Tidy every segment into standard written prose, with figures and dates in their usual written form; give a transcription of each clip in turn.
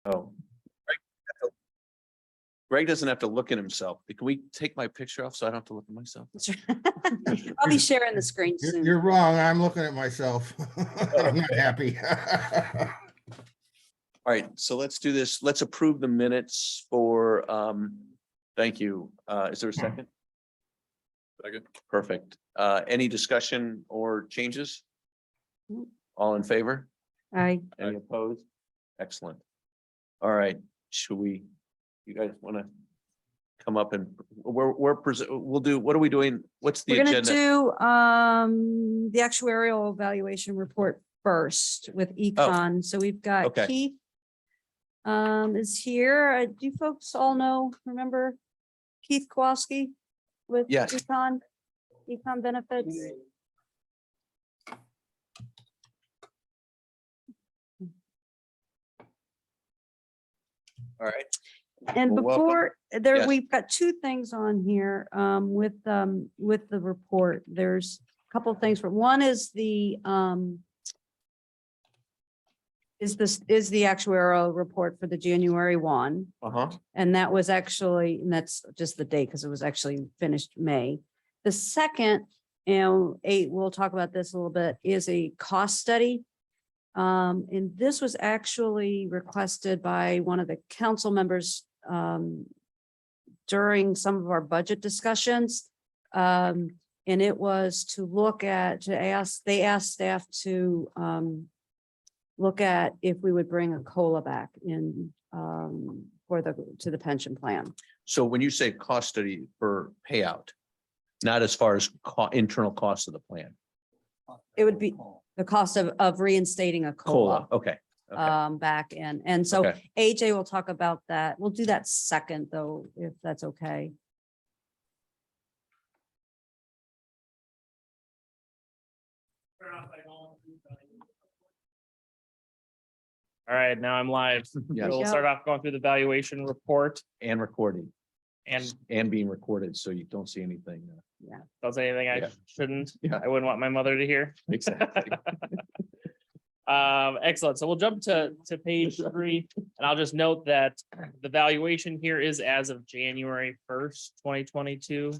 Oh. Greg doesn't have to look at himself. Can we take my picture off so I don't have to look at myself? I'll be sharing the screen soon. You're wrong. I'm looking at myself. I'm not happy. All right, so let's do this. Let's approve the minutes for, thank you. Is there a second? Second. Perfect. Any discussion or changes? All in favor? Aye. Any opposed? Excellent. All right, should we, you guys want to come up and we'll do, what are we doing? What's the We're gonna agenda? do the actuarial evaluation report first with Econ. So we've got Okay. Keith is here. Do you folks all know, remember Keith Kowalski with Yes. Econ benefits? All right, And Well, welcome. before there, Yes. we've got two things on here with the report. There's a couple of things. One is the is the actuarial report for the January 1. uh-huh, And that was actually, and that's just the date because it was actually finished May. The second, and we'll talk about this a little bit, is a cost study. And this was actually requested by one of the council members during some of our budget discussions. And it was to look at, they asked staff to look at if we would bring a COLA back in to the pension plan. so when you say cost study for payout, not as far as internal costs of the plan. It would be the cost of reinstating a COLA, COLA okay. Okay. back in. And so Okay. AJ will talk about that. We'll do that second though, if that's okay. All right, now I'm live. Yes. We'll start off going through the valuation report And recording and being recorded, so you don't see anything. don't say anything I Yeah. shouldn't. Yeah. I wouldn't want my mother to hear. Exactly. Excellent. So we'll jump to page 3, and I'll just note that the valuation here is as of January 1st, 2022.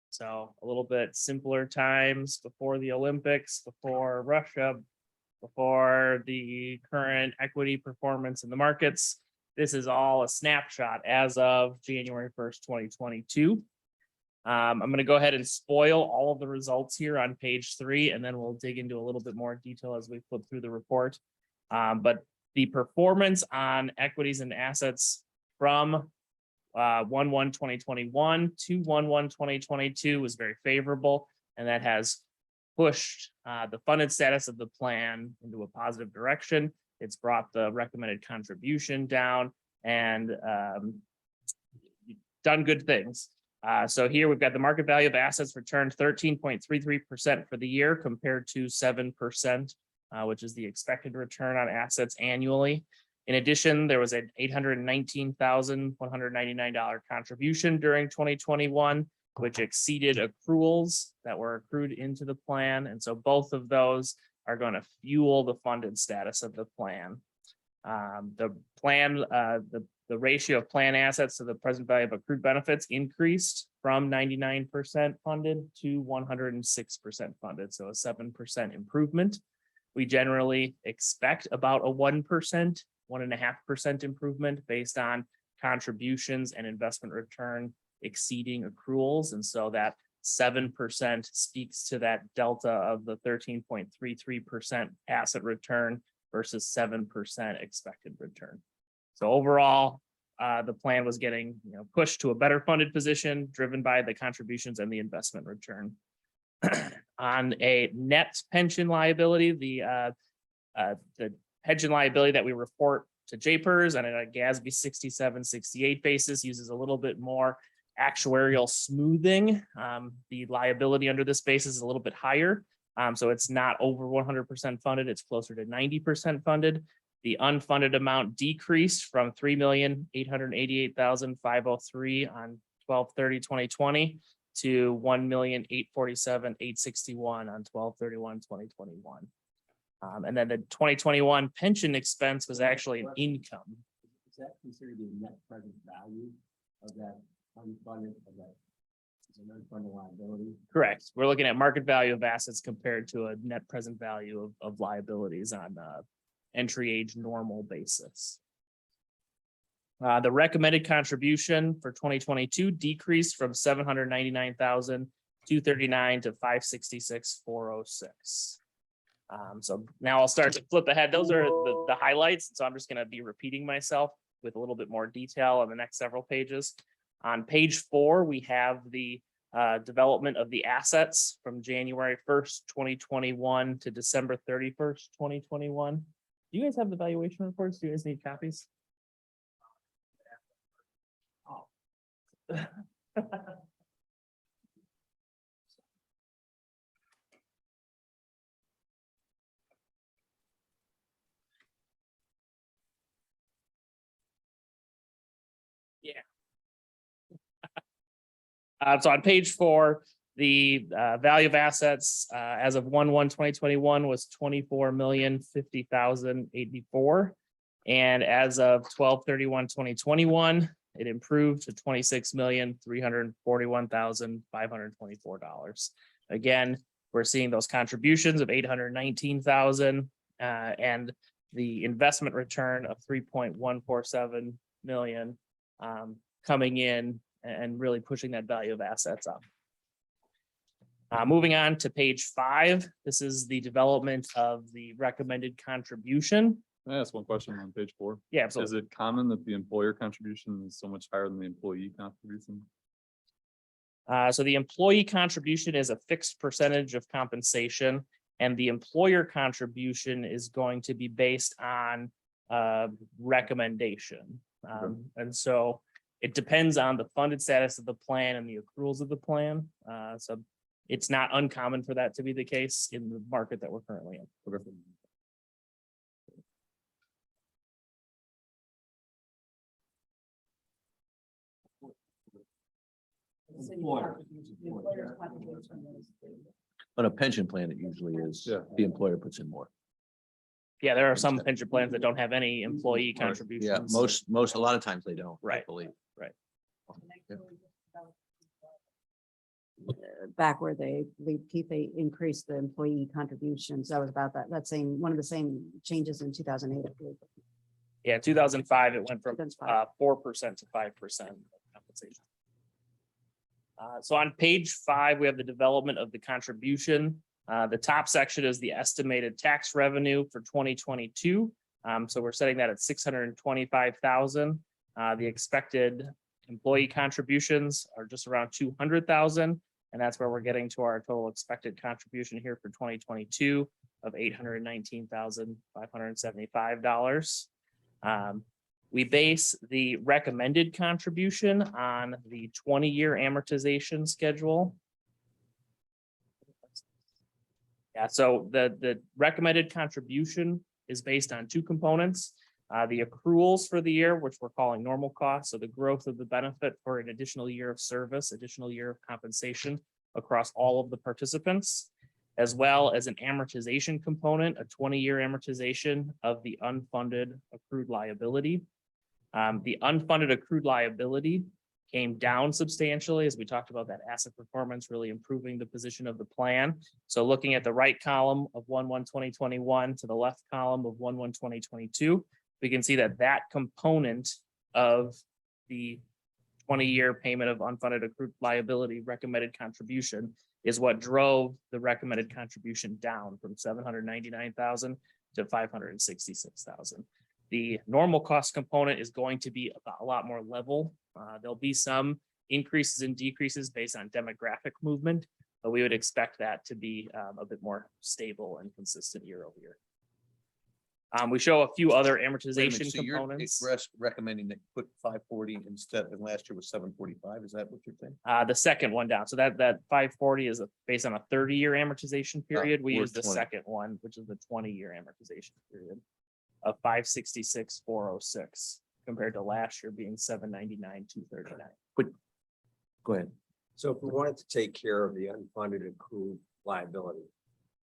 So a little bit simpler times before the Olympics, before Russia, before the current equity performance in the markets. This is all a snapshot as of January 1st, 2022. I'm going to go ahead and spoil all of the results here on page 3, and then we'll dig into a little bit more detail as we flip through the report. But the performance on equities and assets from 1/1/2021 to 1/1/2022 was very favorable, and that has pushed the funded status of the plan into a positive direction. It's brought the recommended contribution down and done good things. So here we've got the market value of assets returned 13.33% for the year compared to 7%, which is the expected return on assets annually. In addition, there was an $819,199 contribution during 2021, which exceeded accruals that were accrued into the plan. And so both of those are going to fuel the funded status of the plan. The plan, the ratio of plan assets to the present value of accrued benefits increased from 99% funded to 106% funded, so a 7% improvement. We generally expect about a 1%, 1.5% improvement based on contributions and investment return exceeding accruals. And so that 7% speaks to that delta of the 13.33% asset return versus 7% expected return. So overall, the plan was getting pushed to a better funded position, driven by the contributions and the investment return. On a net pension liability, the pension liability that we report to JPERS and a GASB 6768 basis uses a little bit more actuarial smoothing. The liability under this basis is a little bit higher. So it's not over 100% funded, it's closer to 90% funded. The unfunded amount decreased from 3,888,503 on 12/30/2020 to 1,847,861 on 12/31/2021. And then the 2021 pension expense was actually an income. Is that considered the net present value of that unfunded, of that? Is an unfunded liability? Correct. We're looking at market value of assets compared to a net present value of liabilities on entry age normal basis. The recommended contribution for 2022 decreased from 799,239 to 566,406. So now I'll start to flip ahead. Those are the highlights. So I'm just going to be repeating myself with a little bit more detail on the next several pages. On page 4, we have the development of the assets from January 1st, 2021 to December 31st, 2021. Do you guys have the valuation reports? Do you guys need copies? Yeah. So on page 4, the value of assets as of 1/1/2021 was 24,050,084. And as of 12/31/2021, it improved to $26,341,524. Again, we're seeing those contributions of 819,000 and the investment return of 3.147 million coming in and really pushing that value of assets up. Moving on to page 5, this is the development of the recommended contribution. Can I ask one question on page 4? Yeah, Is absolutely. it common that the employer contribution is so much higher than the employee contribution? So the employee contribution is a fixed percentage of compensation, and the employer contribution is going to be based on recommendation. And so it depends on the funded status of the plan and the accruals of the plan. So it's not uncommon for that to be the case in the market that we're currently in. On a pension plan, it usually is, Yeah. the employer puts in more. Yeah, there are some pension plans that don't have any employee Yeah, contributions. most, a lot of times they don't. I Right. believe. Back where they, Keith, they increased the employee contributions. That was about that. That's same, one of the same changes in 2008. I believe. Yeah, 2005, it went from 2005. 4% to 5% compensation. So on page 5, we have the development of the contribution. The top section is the estimated tax revenue for 2022. So we're setting that at 625,000. The expected employee contributions are just around 200,000. And that's where we're getting to our total expected contribution here for 2022 of $819,575. We base the recommended contribution on the 20-year amortization schedule. Yeah, so the recommended contribution is based on 2 components. The accruals for the year, which we're calling normal costs, so the growth of the benefit for an additional year of service, additional year of compensation across all of the participants, as well as an amortization component, a 20-year amortization of the unfunded accrued liability. The unfunded accrued liability came down substantially as we talked about that asset performance really improving the position of the plan. So looking at the right column of 1/1/2021 to the left column of 1/1/2022, we can see that that component of the 20-year payment of unfunded accrued liability recommended contribution is what drove the recommended contribution down from 799,000 to 566,000. The normal cost component is going to be a lot more level. There'll be some increases and decreases based on demographic movement, but we would expect that to be a bit more stable and consistent year over year. We show a few other Wait a minute, amortization so you're components. recommending that put 540 instead of last year was 745. Is that what you're saying? The second one down, so that 540 is based on a 30-year amortization period. We we're use the 20. second one, which is the 20-year amortization period of 566,406 compared to last year being 799,239. Go ahead. So if we wanted to take care of the unfunded accrued liability,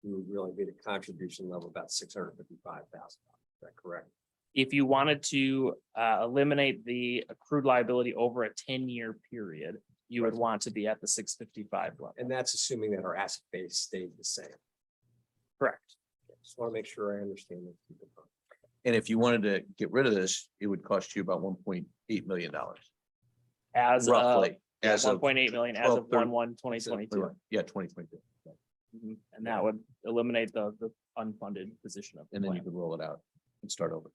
we would really be at a contribution level about $655,000. Is that correct? If you wanted to eliminate the accrued liability over a 10-year period, you would want to be at the 655 level. And that's assuming that our asset base stayed the same. Correct. Just want to make sure I understand. that. And if you wanted to get rid of this, it would cost you about $1.8 million. As of Roughly, as of 1.8 million as of 12/30. 1/1/2022. Yeah, 2022. Mhm. And that would eliminate the unfunded position of the And then you plan. could roll it out and start over.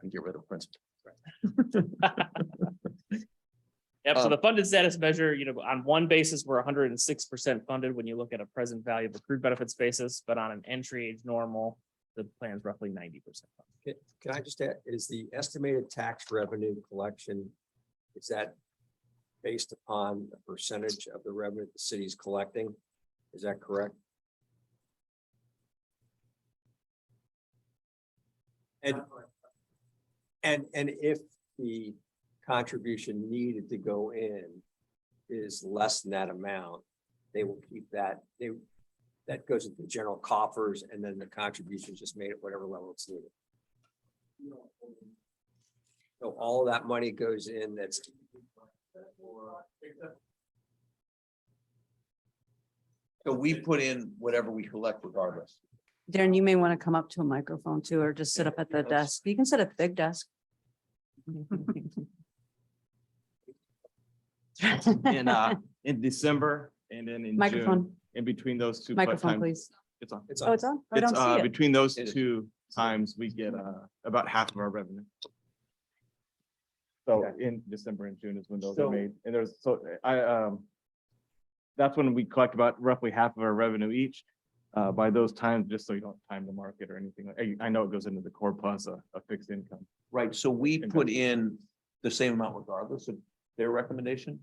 And get rid of principal. Yep, so Um, the funded status measure, on one basis, we're 106% funded when you look at a present value of accrued benefits basis, but on an entry age normal, the plan's roughly 90%. Can I just add, is the estimated tax revenue collection, is that based upon the percentage of the revenue the city's collecting? Is that correct? And if the contribution needed to go in is less than that amount, they will keep that, that goes into the general coffers, and then the contribution is just made at whatever level it's needed. So all of that money goes in, that's. So we put in whatever we collect regardless. Darren, you may want to come up to a microphone too, or just sit up at the desk. You can sit at the big desk. In December and then in June, Microphone, in between those two. microphone, times- please. It's on. It's Oh, it's on? I It's don't see it. between those It is. two times, we get about half of our revenue. So in December and June is when those So- are made, and there's, so that's when we collect about roughly half of our revenue each. By those times, just so you don't time the market or anything. I know it goes into the core plus a fixed income. Right, so we put in the same amount regardless of their recommendation?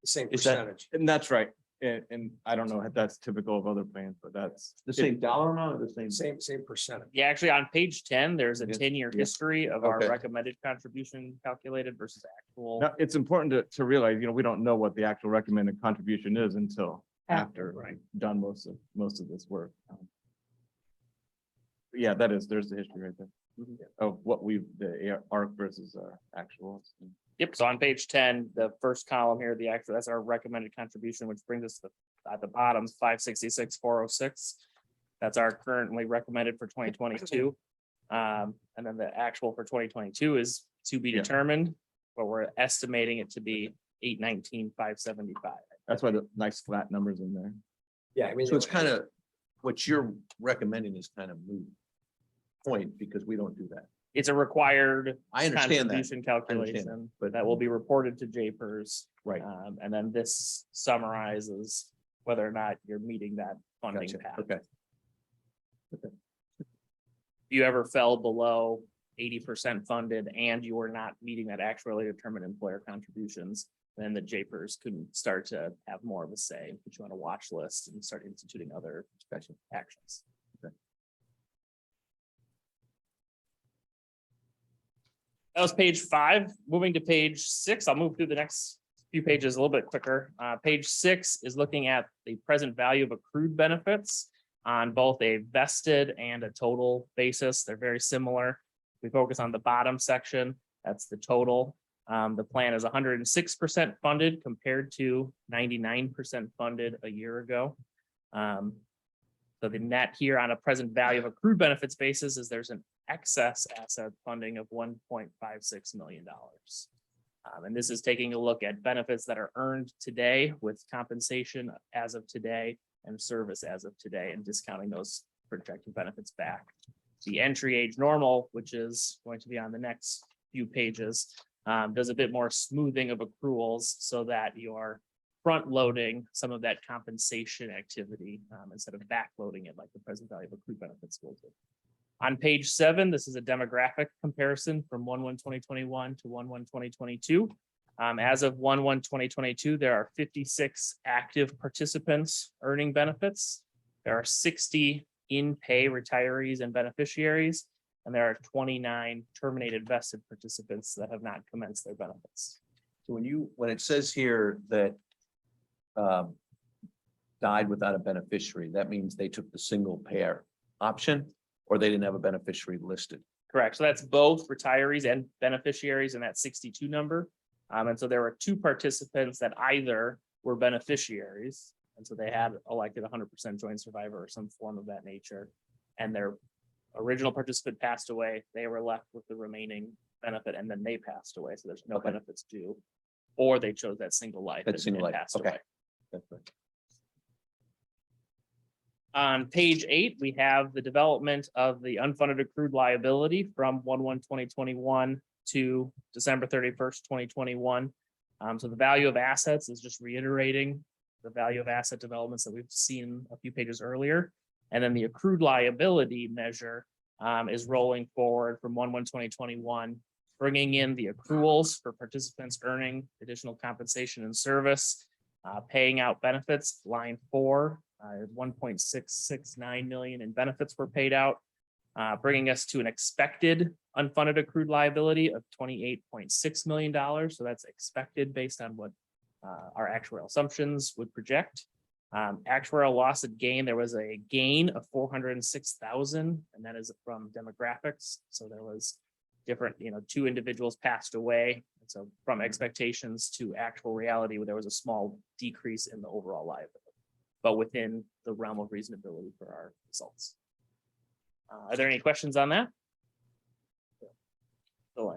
the same Is that- percentage. And that's right. And I don't know if that's typical of other plans, but that's. The same dollar amount or the same? Same percentage. Yeah, actually, on page 10, there's a Yeah. 10-year Yeah. history of our Okay. recommended contribution calculated versus actual. Now, it's important to realize, we don't know what the actual recommended contribution is until After, after done most of this work. Yeah, there's the history right there of what the ARC versus actual. Yep, so on page 10, the first column here, the actual, that's our recommended contribution, which brings us to at the bottom, 566,406. That's our currently recommended for 2022. And then the actual for 2022 is to be Yeah. determined, but we're estimating it to be 819,575. That's why the nice flat numbers in there. Yeah, I mean. So it's kind of, what you're recommending is kind of moot point because we don't do that. It's a required I understand that, contribution calculation but- that will be reported to JPERS. right? And then this summarizes whether or not you're meeting that funding Gotcha. path. Okay, If you ever fell below 80% funded and you were not meeting that actually determined employer contributions, then the JPERS could start to have more of a say, put you on a watch list and start instituting other gotcha. actions. That was page 5. Moving to page 6, I'll move through the next few pages a little bit quicker. Page 6 is looking at the present value of accrued benefits on both a vested and a total basis. They're very similar. We focus on the bottom section. That's the total. The plan is 106% funded compared to 99% funded a year ago. So the net here on a present value of accrued benefits basis is there's an excess asset funding of $1.56 million. And this is taking a look at benefits that are earned today with compensation as of today and service as of today and discounting those projected benefits back. The entry age normal, which is going to be on the next few pages, does a bit more smoothing of accruals so that you're front loading some of that compensation activity instead of back loading it like the present value of accrued benefits will do. On page 7, this is a demographic comparison from 1/1/2021 to 1/1/2022. As of 1/1/2022, there are 56 active participants earning benefits. There are 60 in-pay retirees and beneficiaries, and there are 29 terminated vested participants that have not commenced their benefits. So when it says here that died without a beneficiary, that means they took the single payer option or they didn't have a beneficiary listed. Correct. So that's both retirees and beneficiaries in that 62 number. And so there were two participants that either were beneficiaries. And so they had elected 100% joint survivor or some form of that nature. And their original participant passed away. They were left with the remaining benefit and then they passed away. So there's no Okay. benefits due. Or they chose that single life. That and- single and life, passed okay. away. On page 8, we have the development of the unfunded accrued liability from 1/1/2021 to December 31st, 2021. So the value of assets is just reiterating the value of asset developments that we've seen a few pages earlier. And then the accrued liability measure is rolling forward from 1/1/2021, bringing in the accruals for participants earning additional compensation and service, paying out benefits, line 4. 1.669 million in benefits were paid out, bringing us to an expected unfunded accrued liability of $28.6 million. So that's expected based on what our actuarial assumptions would project. Actuarial loss and gain, there was a gain of 406,000, and that is from demographics. So there was different, 2 individuals passed away. And so from expectations to actual reality, there was a small decrease in the overall liability, but within the realm of reasonability for our results. Are there any questions on that?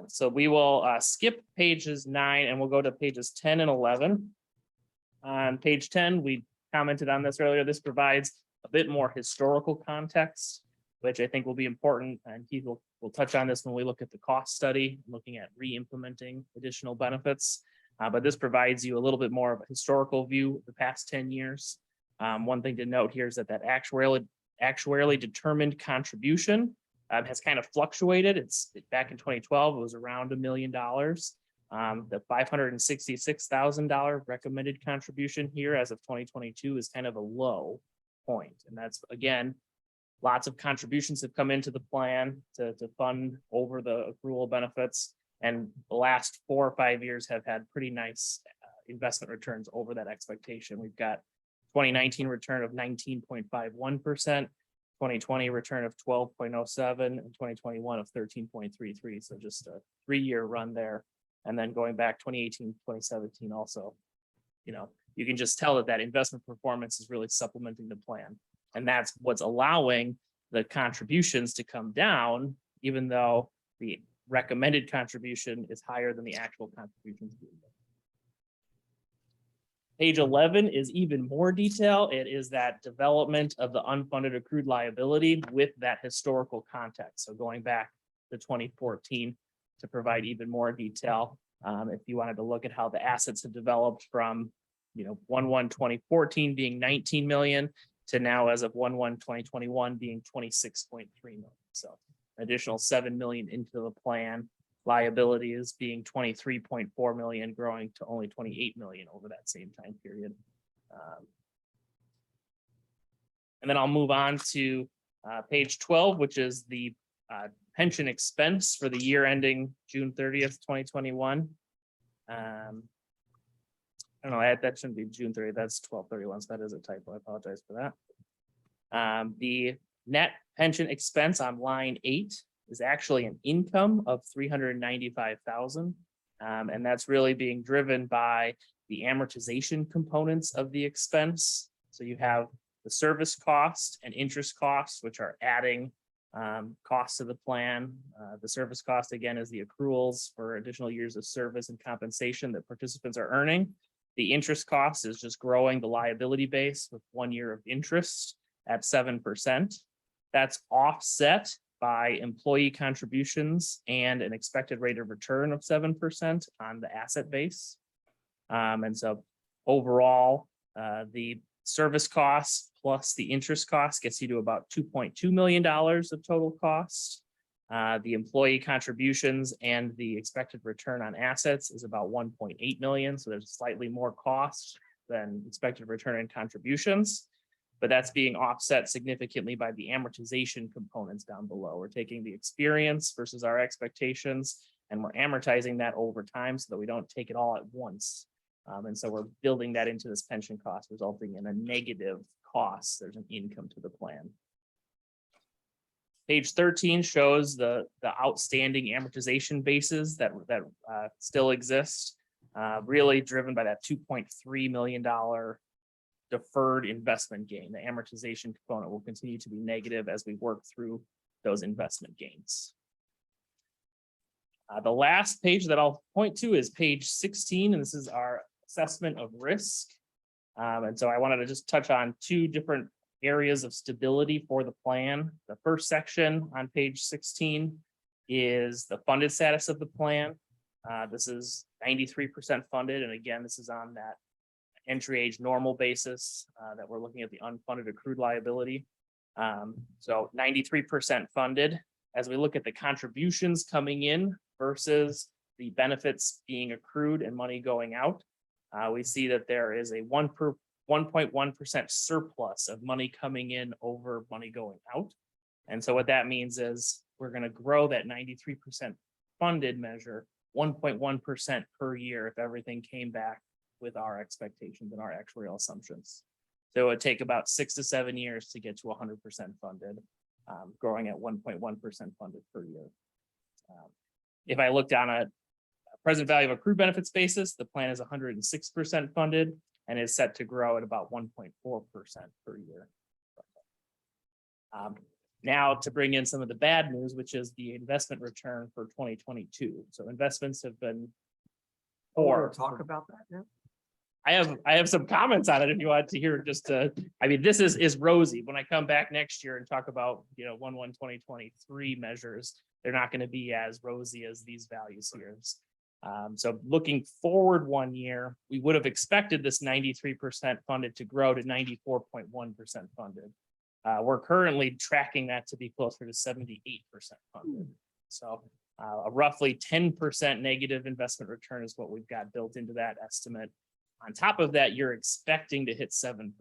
So we will skip pages 9 and we'll go to pages 10 and 11. On page 10, we commented on this earlier. This provides a bit more historical context, which I think will be important. And Keith will touch on this when we look at the cost study, looking at re-implementing additional benefits. But this provides you a little bit more of a historical view of the past 10 years. One thing to note here is that actuarially determined contribution has kind of fluctuated. It's back in 2012, it was around $1 million. The $566,000 recommended contribution here as of 2022 is kind of a low point. And that's, again, lots of contributions have come into the plan to fund over the accrual benefits. And the last 4 or 5 years have had pretty nice investment returns over that expectation. We've got 2019 return of 19.51%, 2020 return of 12.07, and 2021 of 13.33. So just a 3-year run there. And then going back 2018, 2017 also, you can just tell that investment performance is really supplementing the plan. And that's what's allowing the contributions to come down, even though the recommended contribution is higher than the actual contributions. Page 11 is even more detail. It is that development of the unfunded accrued liability with that historical context. So going back to 2014 to provide even more detail. If you wanted to look at how the assets have developed from, 1/1/2014 being 19 million to now as of 1/1/2021 being 26.3 million. So additional 7 million into the plan. Liability is being 23.4 million, growing to only 28 million over that same time period. And then I'll move on to page 12, which is the pension expense for the year ending June 30th, 2021. I don't know, that shouldn't be June 30th, that's 12/31, so that is a typo, I apologize for that. The net pension expense on line 8 is actually an income of 395,000. And that's really being driven by the amortization components of the expense. So you have the service cost and interest costs, which are adding costs to the plan. The service cost, again, is the accruals for additional years of service and compensation that participants are earning. The interest cost is just growing the liability base with 1 year of interest at 7%. That's offset by employee contributions and an expected rate of return of 7% on the asset base. And so overall, the service costs plus the interest cost gets you to about $2.2 million of total cost. The employee contributions and the expected return on assets is about 1.8 million. So there's slightly more cost than expected return and contributions. But that's being offset significantly by the amortization components down below. We're taking the experience versus our expectations, and we're amortizing that over time so that we don't take it all at once. And so we're building that into this pension cost, resulting in a negative cost. There's an income to the plan. Page 13 shows the outstanding amortization bases that still exist. Really driven by that $2.3 million deferred investment gain. The amortization component will continue to be negative as we work through those investment gains. The last page that I'll point to is page 16, and this is our assessment of risk. And so I wanted to just touch on two different areas of stability for the plan. The first section on page 16 is the funded status of the plan. This is 93% funded, and again, this is on that entry age normal basis that we're looking at the unfunded accrued liability. So 93% funded. As we look at the contributions coming in versus the benefits being accrued and money going out, we see that there is a 1.1% surplus of money coming in over money going out. And so what that means is we're going to grow that 93% funded measure 1.1% per year if everything came back with our expectations and our actuarial assumptions. So it would take about 6 to 7 years to get to 100% funded, growing at 1.1% funded per year. If I looked on a present value of accrued benefits basis, the plan is 106% funded and is set to grow at about 1.4% per year. Now to bring in some of the bad news, which is the investment return for 2022. So investments have been poor. Talk about that now. I have some comments on it if you want to hear. I mean, this is rosy. When I come back next year and talk about 1/1/2023 measures, they're not going to be as rosy as these values here. So looking forward 1 year, we would have expected this 93% funded to grow to 94.1% funded. We're currently tracking that to be closer to 78% funded. So a roughly 10% negative investment return is what we've got built into that estimate. On top of that, you're expecting to hit 7%.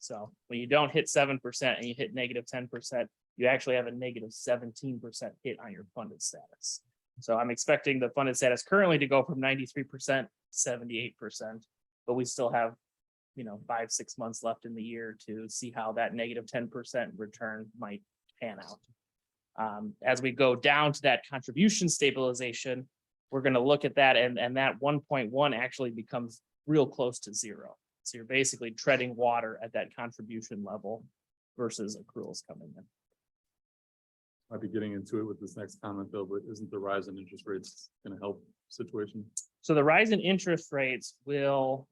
So when you don't hit 7% and you hit negative 10%, you actually have a negative 17% hit on your funded status. So I'm expecting the funded status currently to go from 93% to 78%, but we still have 5-6 months left in the year to see how that negative 10% return might pan out. As we go down to that contribution stabilization, we're going to look at that, and that 1.1 actually becomes real close to 0. So you're basically treading water at that contribution level versus accruals coming in. Might be getting into it with this next comment though, but isn't the rise in interest rates going to help situation? So the rise in interest rates will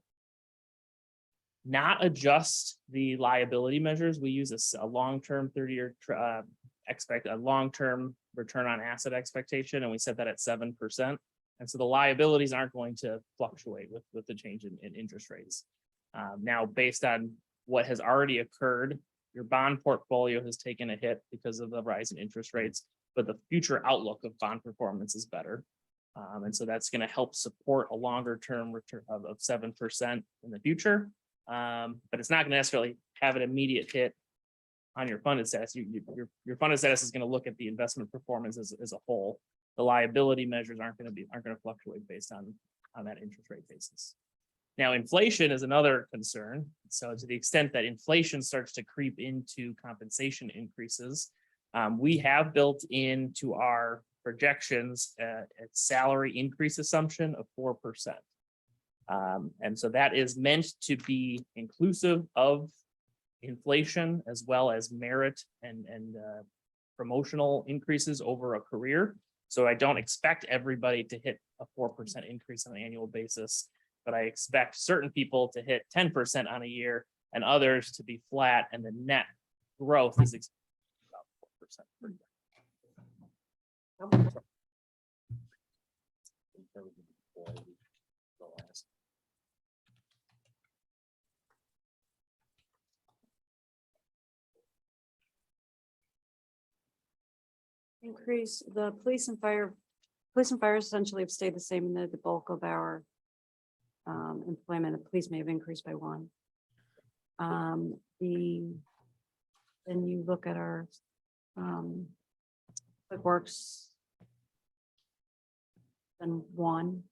not adjust the liability measures. We use a long-term 30-year a long-term return on asset expectation, and we set that at 7%. And so the liabilities aren't going to fluctuate with the change in interest rates. Now, based on what has already occurred, your bond portfolio has taken a hit because of the rise in interest rates, but the future outlook of bond performance is better. And so that's going to help support a longer term return of 7% in the future. But it's not going to necessarily have an immediate hit on your funded status. Your funded status is going to look at the investment performance as a whole. The liability measures aren't going to fluctuate based on that interest rate basis. Now, inflation is another concern. So to the extent that inflation starts to creep into compensation increases, we have built into our projections a salary increase assumption of 4%. And so that is meant to be inclusive of inflation as well as merit and promotional increases over a career. So I don't expect everybody to hit a 4% increase on an annual basis, but I expect certain people to hit 10% on a year and others to be flat, and the net growth is about 4% per year. Increase the police and fire essentially have stayed the same in the bulk of our employment. The police may have increased by 1. Then you look at our Public Works and 1,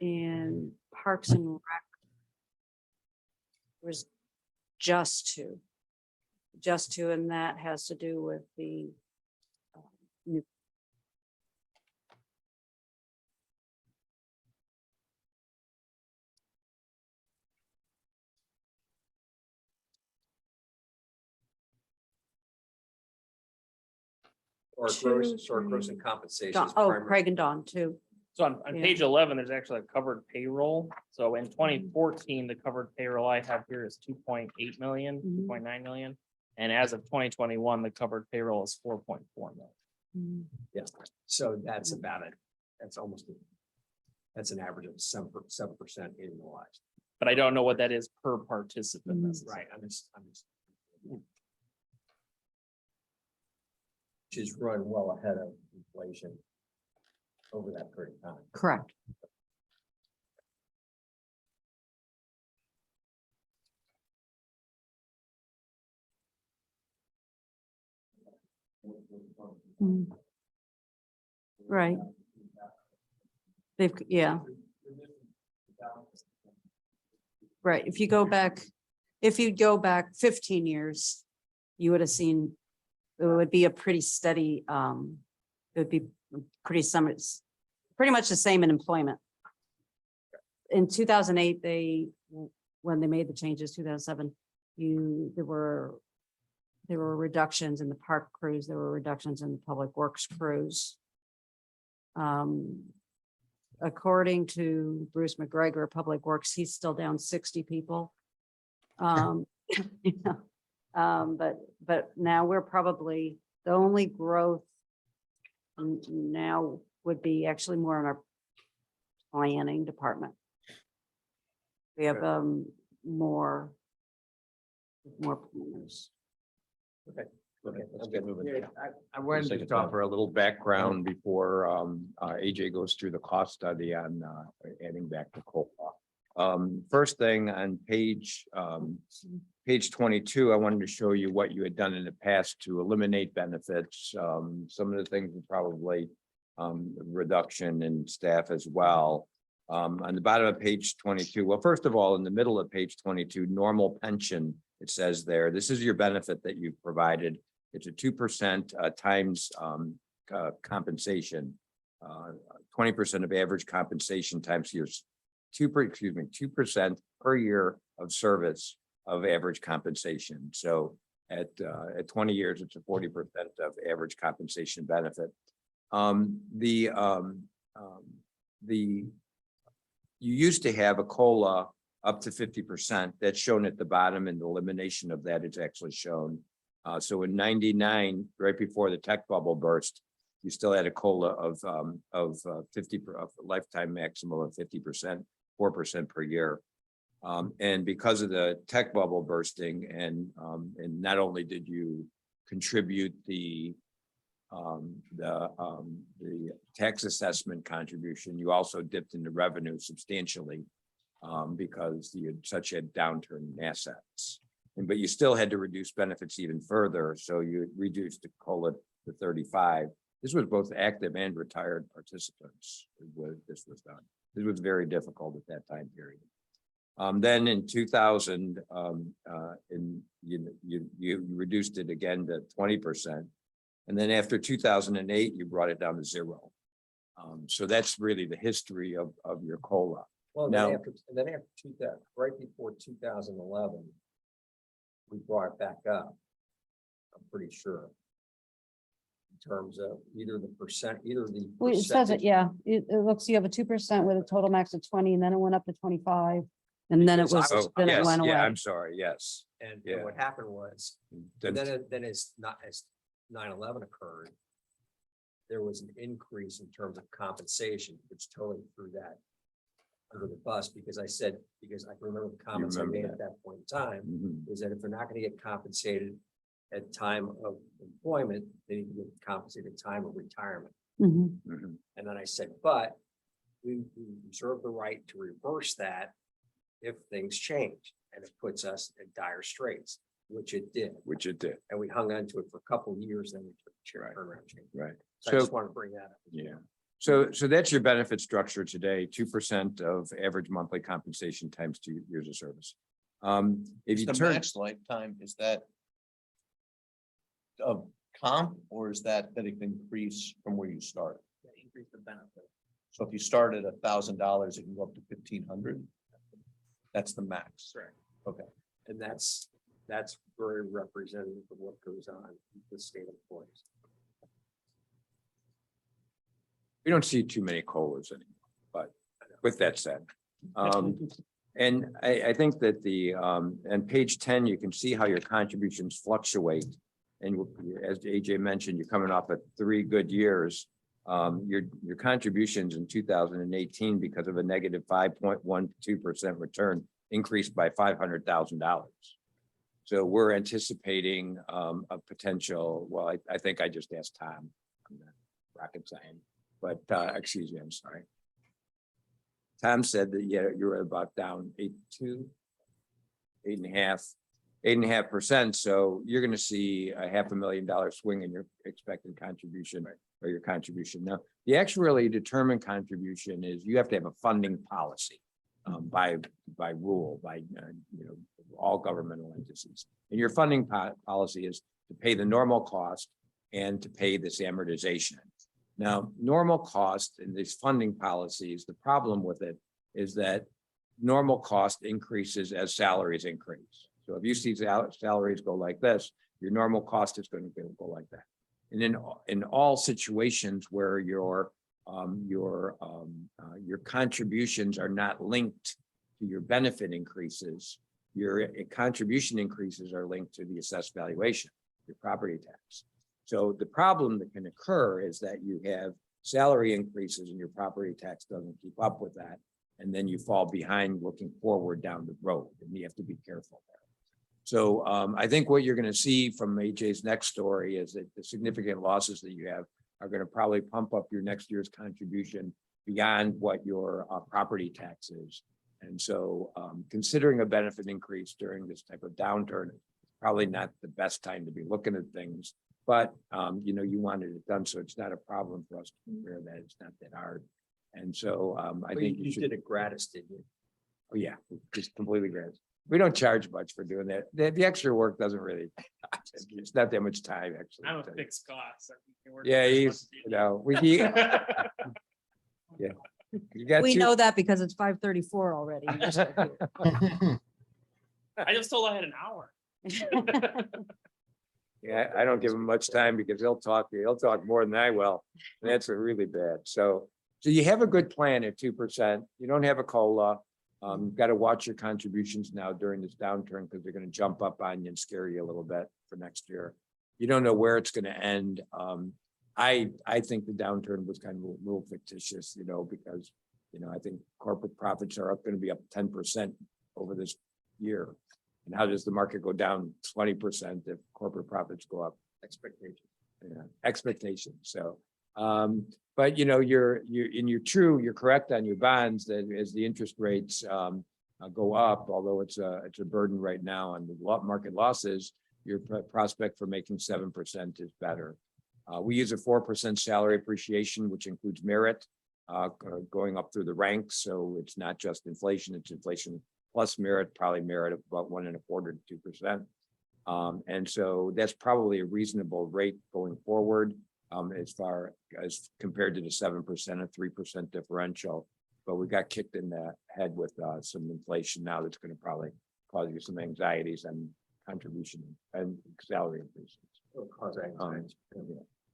and Parks and Rec was just 2. adjust to, and that has to do with the new. Or gross and compensation. is Oh, primary. Craig and Dawn too. So on Yeah. page 11, there's actually a covered payroll. So in 2014, the covered payroll I have here is 2.8 million, Mhm. 2.9 million. And as of 2021, the covered payroll is 4.4 million. Mm, Yeah, so that's about it. That's almost, that's an average of 7% annualized. But I don't know what that is per participant. Mhm. necessarily. Right, I'm just. Which is run well ahead of inflation over that period of time. Correct. Mm. Right. They've, yeah. Right, if you go back 15 years, you would have seen, it would be a pretty steady, it would be pretty pretty much the same in employment. In 2008, when they made the changes, 2007, there were reductions in the park crews, there were reductions in the public works crews. According to Bruce McGregor, Public Works, he's still down 60 people. Yeah. But now we're probably, the only growth now would be actually more in our planning department. We have more planners. Okay, I'm good. Yeah, I wanted to offer a little background before AJ goes through the cost study on adding back the COLA. First thing on page 22, I wanted to show you what you had done in the past to eliminate benefits. Some of the things are probably reduction in staff as well. On the bottom of page 22, well, first of all, in the middle of page 22, normal pension, it says there, this is your benefit that you've provided. It's a 2% times compensation, 20% of average compensation times years, 2% per year of service of average compensation. So at 20 years, it's a 40% of average compensation benefit. You used to have a COLA up to 50%. That's shown at the bottom, and the elimination of that is actually shown. So in 99, right before the tech bubble burst, you still had a COLA of 50 of lifetime maximum of 50%, 4% per year. And because of the tech bubble bursting, and not only did you contribute the tax assessment contribution, you also dipped into revenue substantially because you had such a downturn in assets. But you still had to reduce benefits even further. So you reduced the COLA to 35. This was both active and retired participants. This was done. This was very difficult at that time period. Then in 2000, you reduced it again to 20%. And then after 2008, you brought it down to 0. So that's really the history of your COLA. Well, Now- then after 2000, right before 2011, we brought it back up. I'm pretty sure. In terms of either the percent, Well, it says it, yeah. It looks, you have a 2% with a total max of 20, and then it went up to 25. And then it Because was, Oh, then it yes, went away. yeah, I'm sorry, yes. And Yeah. what happened was, Then- then as 9/11 occurred, there was an increase in terms of compensation, which totally threw that under the bus, because I can remember the comments I remember made at that point in time, Mhm. is that if they're not gonna get compensated at time of employment, they need to get compensated at time of retirement. Mhm. Mhm. And then I said, but we reserve the right to reverse that if things change, and it puts us in dire straits, which it did. Which it did, And we hung on to it for a couple of years, then we took a Right. turnaround change. right? So I So, just want to bring that up. yeah. So that's your benefit structure today, 2% of average monthly compensation times 2 years of service. If you The turn, max lifetime, is that of comp, or is that it can increase from where you start? Increase the benefit. So if you start at $1,000, it can go up to 1,500? That's the max. Correct. And that's very representative of what goes on with state employees. We don't see too many COLAs anymore, but with that said. And I think that on page 10, you can see how your contributions fluctuate. And as AJ mentioned, you're coming off of 3 good years. Your contributions in 2018, because of a negative 5.12% return, increased by $500,000. So we're anticipating a potential, well, I think I just asked Tom, I'm not rocket science, but excuse me, I'm sorry. Tom said that, yeah, you're about down 8.5%. So you're going to see a $500,000 swing in your expected contribution or your contribution. Now, the actually determined contribution is you have to have a funding policy by rule, by all governmental entities. And your funding policy is to pay the normal cost and to pay this amortization. Now, normal cost in these funding policies, the problem with it is that normal cost increases as salaries increase. So if you see salaries go like this, your normal cost is going to go like that. And in all situations where your contributions are not linked to your benefit increases, your contribution increases are linked to the assessed valuation, your property tax. So the problem that can occur is that you have salary increases and your property tax doesn't keep up with that. And then you fall behind looking forward down the road, and you have to be careful there. So I think what you're going to see from AJ's next story is that the significant losses that you have are going to probably pump up your next year's contribution beyond what your property tax is. And so considering a benefit increase during this type of downturn, probably not the best time to be looking at things. But, you wanted it done, so it's not a problem for us to compare that. It's not that hard. And so I think you did it gratis, didn't you? Oh, yeah, just completely gratis. We don't charge much for doing that. The extra work doesn't really, it's not that much time, actually. I'm a fixed cost. Yeah, you got We two- know that because it's 5:34 already. You're still here. I just told I had an hour. Yeah, I don't give him much time because he'll talk more than I will. And that's really bad. So you have a good plan at 2%. You don't have a COLA. You've got to watch your contributions now during this downturn because they're going to jump up on you and scare you a little bit for next year. You don't know where it's going to end. I think the downturn was kind of a little fictitious, because, I think corporate profits are going to be up 10% over this year. And how does the market go down 20% if corporate profits go up? Expectations. So, but you're correct on your bonds that as the interest rates go up, although it's a burden right now on the market losses, your prospect for making 7% is better. We use a 4% salary appreciation, which includes merit going up through the ranks. So it's not just inflation, it's inflation plus merit, probably merit of about 1.25% to 2%. And so that's probably a reasonable rate going forward as far as compared to the 7% or 3% differential. But we got kicked in the head with some inflation now that's going to probably cause you some anxieties and contribution and salary increases.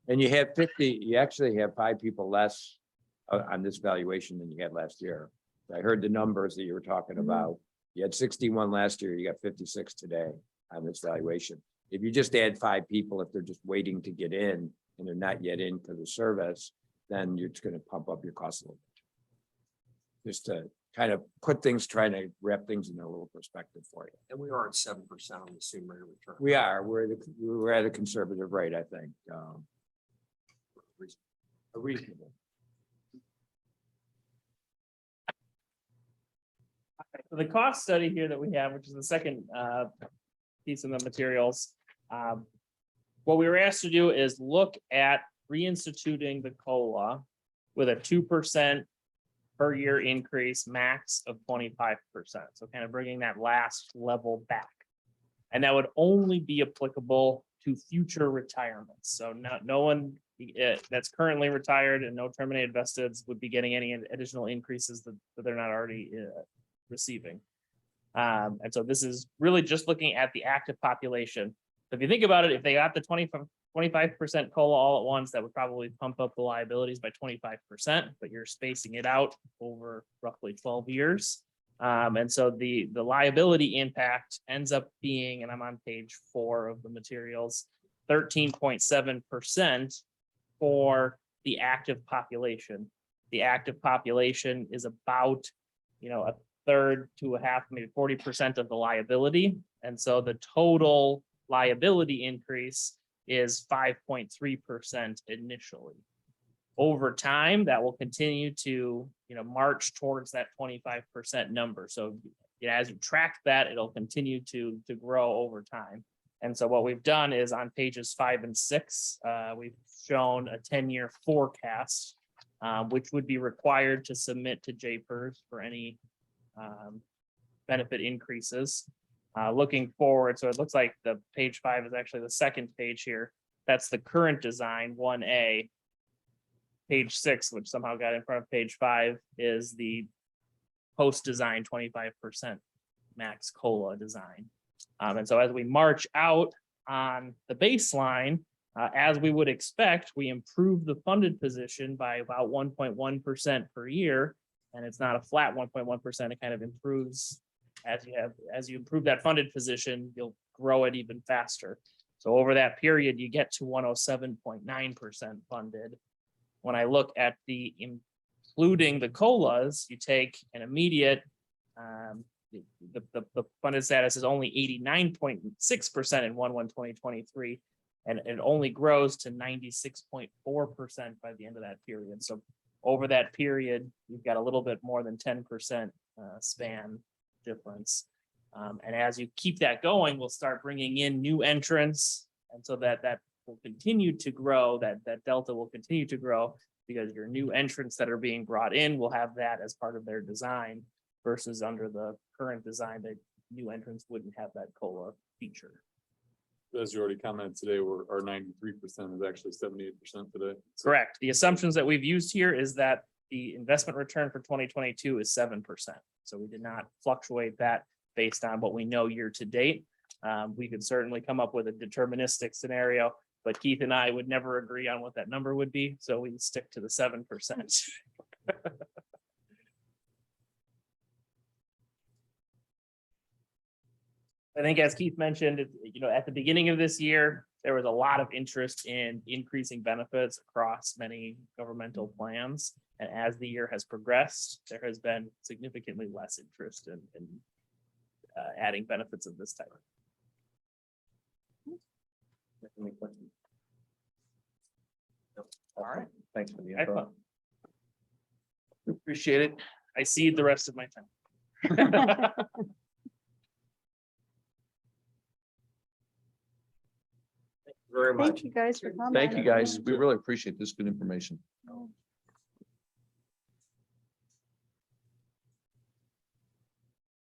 And you actually have 5 people less on this valuation than you had last year. I heard the numbers that you were talking about. You had 61 last year, you got 56 today on this valuation. If you just add 5 people, if they're just waiting to get in and they're not yet in for the service, then you're just going to pump up your cost a little bit. Just to kind of trying to wrap things in a little perspective for you. And we are at 7% on the assumed rate of return. We are, we're at a conservative rate, I think. Reasonable. So the cost study here that we have, which is the second piece of the materials. What we were asked to do is look at reinstituting the COLA with a 2% per year increase, max of 25%. So kind of bringing that last level back. And that would only be applicable to future retirements. So no one that's currently retired and no terminated vesteds would be getting any additional increases that they're not already receiving. And so this is really just looking at the active population. So if you think about it, if they got the 25% COLA all at once, that would probably pump up the liabilities by 25%, but you're spacing it out over roughly 12 years. And so the liability impact ends up being, and I'm on page 4 of the materials, 13.7% for the active population. The active population is about, a third to a half, maybe 40% of the liability. And so the total liability increase is 5.3% initially. Over time, that will continue to, march towards that 25% number. So as you track that, it'll continue to grow over time. And so what we've done is on pages 5 and 6, we've shown a 10-year forecast, which would be required to submit to JPERS for any benefit increases. Looking forward, so it looks like the page 5 is actually the second page here. That's the current design 1A. Page 6, which somehow got in front of page 5, is the post-design 25% max COLA design. And so as we march out on the baseline, as we would expect, we improve the funded position by about 1.1% per year. And it's not a flat 1.1%, it kind of improves as you improve that funded position, you'll grow it even faster. So over that period, you get to 107.9% funded. When I look at including the COLAs, you take an immediate, the funded status is only 89.6% in 1/1/2023, and it only grows to 96.4% by the end of that period. So over that period, you've got a little bit more than 10% span difference. And as you keep that going, we'll start bringing in new entrants. And so that will continue to grow, that delta will continue to grow because your new entrants that are being brought in will have that as part of their design versus under the current design, that new entrants wouldn't have that COLA feature. As you already commented today, our 93% is actually 78% today. Correct. The assumptions that we've used here is that the investment return for 2022 is 7%. So we did not fluctuate that based on what we know year to date. We could certainly come up with a deterministic scenario, but Keith and I would never agree on what that number would be. So we stick to the 7%. I think as Keith mentioned, at the beginning of this year, there was a lot of interest in increasing benefits across many governmental plans. And as the year has progressed, there has been significantly less interest in adding benefits of this type. Any questions? No. All right, thanks for the info. Excellent. Appreciate it. I cede the rest of my time. Very much. Thank you guys for coming. Thank you, guys. We really appreciate this good information.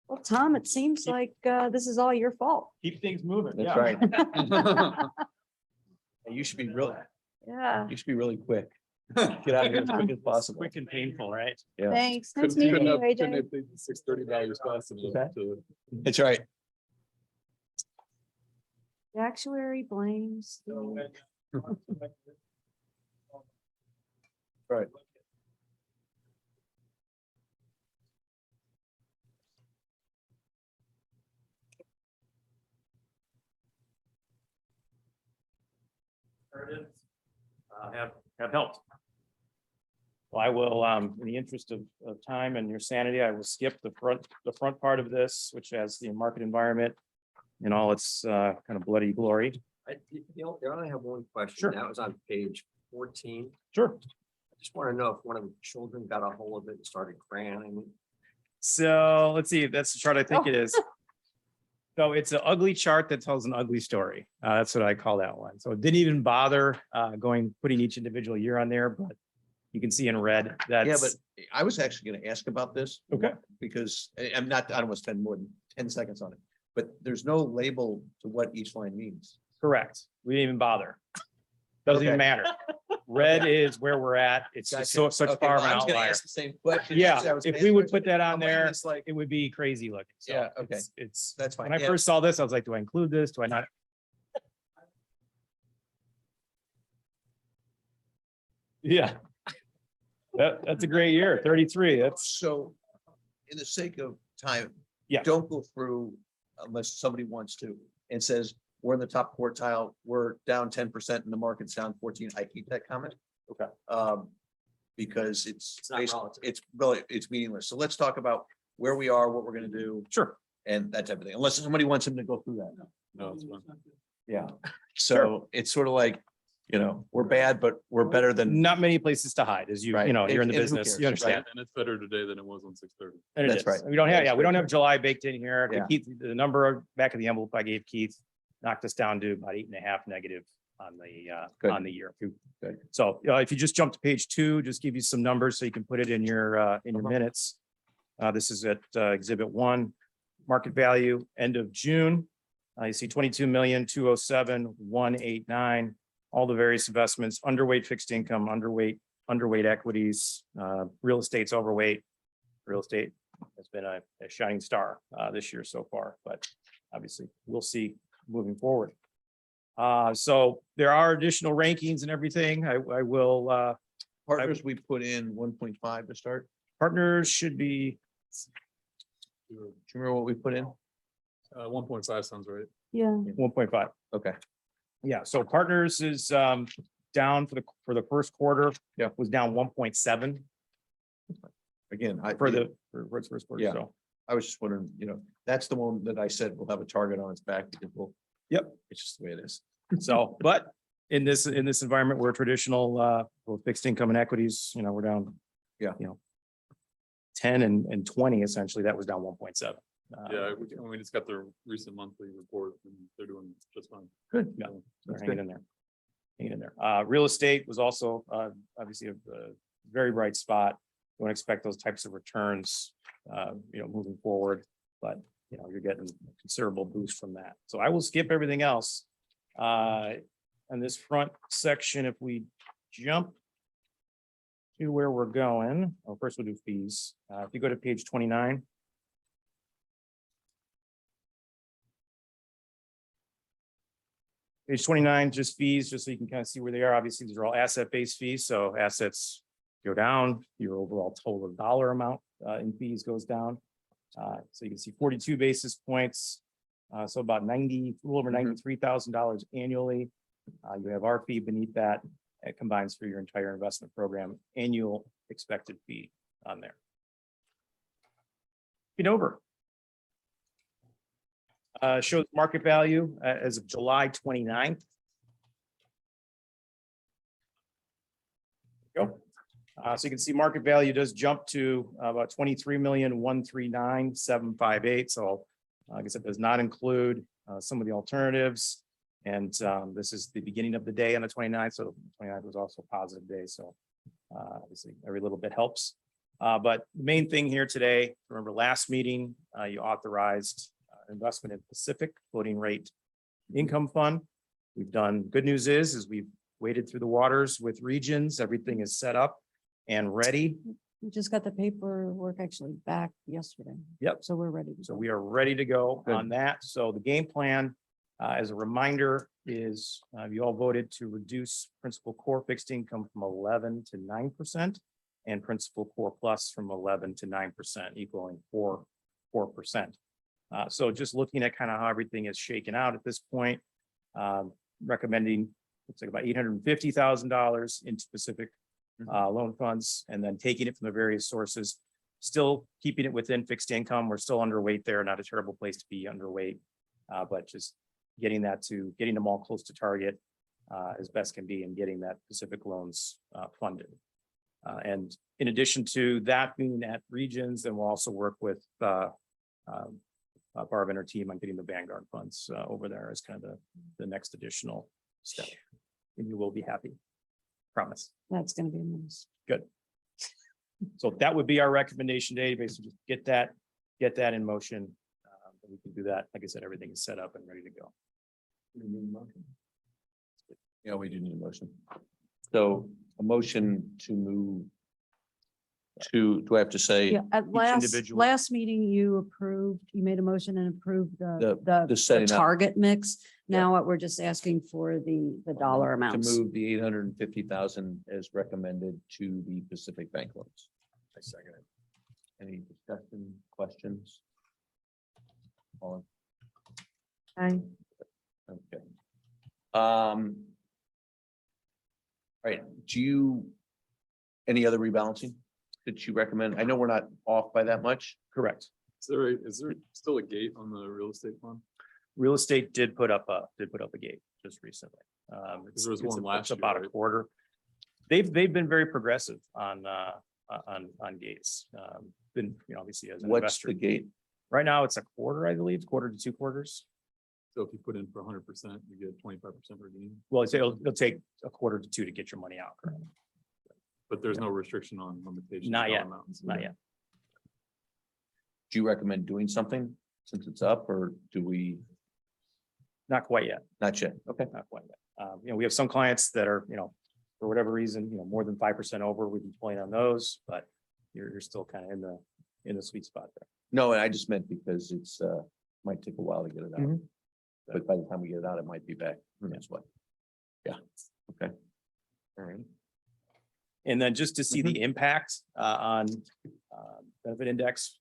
Well, Tom, it seems like this is all your fault. Keep things moving. That's yeah. right. You should be really, Yeah, quick. Get out of here as quick as possible. Quick and painful, right? Yeah, thanks. Nice Couldn't meeting you, couldn't AJ. have the 6:30 values possible Okay. to that's right. The actuary blames. the- Right. have helped. Well, I will, in the interest of time and your sanity, I will skip the front part of this, which has the market environment in all its kind of bloody glory. I only have one question. Sure. That was on page 14. Sure. I just want to know if one of the children got a hold of it and started crying. So let's see, that's the chart I think it is. So it's an ugly chart that tells an ugly story. That's what I call that one. So it didn't even bother putting each individual year on there, but you can see in red that. Yeah, but I was actually gonna ask about this. Okay. Because I don't want to spend more than 10 seconds on it, but there's no label to what each line means. Correct. We didn't even bother. Doesn't even Okay. matter. Red is where we're at. It's just so such far of an outlier. The same question. Yeah, if we would put that on My brain there, is like, it would be crazy looking. So Yeah, okay. It's, that's fine. when I Yeah. first saw this, I was like, do I include this? Do I not? Yeah. That's a great year, 33. That's, So, in the sake of time. Yeah. Don't go through unless somebody wants to and says, we're in the top quartile, we're down 10% and the market's down 14. I hate that comment. Okay. Because it's, It's not relative. it's really, it's meaningless. So let's talk about where we are, what we're gonna do sure. and that type of thing, unless somebody wants him to go through that. No, it's fine. Yeah. So it's sort of like, we're bad, but we're better than, Not many places to hide, as you Right. know, you're in the And who business, cares, you right? understand. And it's better today than it was on 6:30. And it That's is. right. We don't have, That's yeah, we don't right. have July baked in here. Yeah. Keith, the number of back of the envelope I gave Keith knocked us down to about 8.5 negative on Good. on the year. Good. So if you just jump to page 2, just give you some numbers so you can put it in your minutes. This is at exhibit 1, market value, end of June. You see 22,207,189, all the various investments, underweight fixed income, underweight equities, real estate's overweight. Real estate has been a shining star this year so far, but obviously we'll see moving forward. So there are additional rankings and everything. I will, partners, we put in 1.5 to start. partners should be, Do you remember what we put in? 1.5 sounds right. Yeah. 1.5. Okay. Yeah, so partners is down for the first quarter. Yeah. Was down 1.7 Again, for its first quarter. Yeah. So I was just wondering, that's the one that I said we'll have a target on its back because Yep. it's just the way it is. So, but in this environment, where traditional both fixed income and equities, we're down. Yeah. 10 and 20, essentially, that was down 1.7. Yeah, we just got their recent monthly report and they're doing just fine. Good. Yeah, So, they're That's hanging in there. Hanging in there. Real estate was also obviously a very bright spot. Don't expect those types of returns, moving forward, but you're getting a considerable boost from that. So I will skip everything else. On this front section, if we jump to where we're going, first we'll do fees. If you go to page 29. Page 29, just fees, just so you can kind of see where they are. Obviously, these are all asset-based fees, so assets go down, your overall total dollar amount in fees goes down. So you can see 42 basis points, so about 90, a little over $93,000 annually. You have our fee beneath that. It combines for your entire investment program, annual expected fee on there. Feed over. Shows market value as of July 29th. Go. So you can see market value does jump to about 23,139,758. So I guess it does not include some of the alternatives. And this is the beginning of the day on the 29th. So 29th was also a positive day. So obviously every little bit helps. But the main thing here today, remember last meeting, you authorized investment in Pacific Floating Rate Income Fund. We've done, good news is we've waded through the waters with Regions. Everything is set up and ready. We just got the paperwork actually back yesterday. Yep. So we're ready. to So go. we are ready to go Good. on that. So the game plan, as a reminder, is you all voted to reduce principal core fixed income from 11 to 9% and principal core plus from 11 to 9%, equaling 4%. So just looking at kind of how everything is shaken out at this point, recommending, looks like about $850,000 into specific loan funds, and then taking it from the various sources, still keeping it within fixed income. We're still underweight there, not a terrible place to be underweight, but just getting them all close to target as best can be and getting that Pacific loans funded. And in addition to that being at Regions, then we'll also work with Barb and her team on getting the Vanguard funds over there as kind of the next additional step. And you will be happy. Promise. That's gonna be nice. Good. So that would be our recommendation today, basically just get that in motion. We can do that. Like I said, everything is set up and ready to go. Yeah, we do need a motion. So a motion to move do I have to say Yeah, at individual- last meeting, you made a motion and approved the setting up target mix. Yeah. Now what we're just asking for the dollar to amounts. move the 850,000 as recommended to the Pacific Bank loans? I second it. Any discussion, questions? All Okay. Okay. Right, any other rebalancing that you recommend? I know we're not off by that much. Correct. Is there still a gate on the real estate fund? Real estate did put up a gate just recently. There was one last it's year, about a right? quarter. They've been very progressive on gates. Been, obviously as an What's the investor. gate? Right now, it's a quarter, I believe, quarter to 2 quarters. So if you put in for 100%, you get 25% redeem, Well, it'll take a quarter to 2 to get your money out. Currently. but there's no restriction on limitation. Not dollar yet. amounts. Not yet. Do you recommend doing something since it's up, or do we, Not quite yet. not yet? Okay. Not quite yet. We have some clients that are, for whatever reason, more than 5% over, we've been playing on those, but you're still kind of in the sweet spot there. No, and I just meant because it's, might take a while to get it out. Mhm. But by the time we get it out, it might be back. That's what. Yeah, okay. All right. And then just to see the impact on benefit index.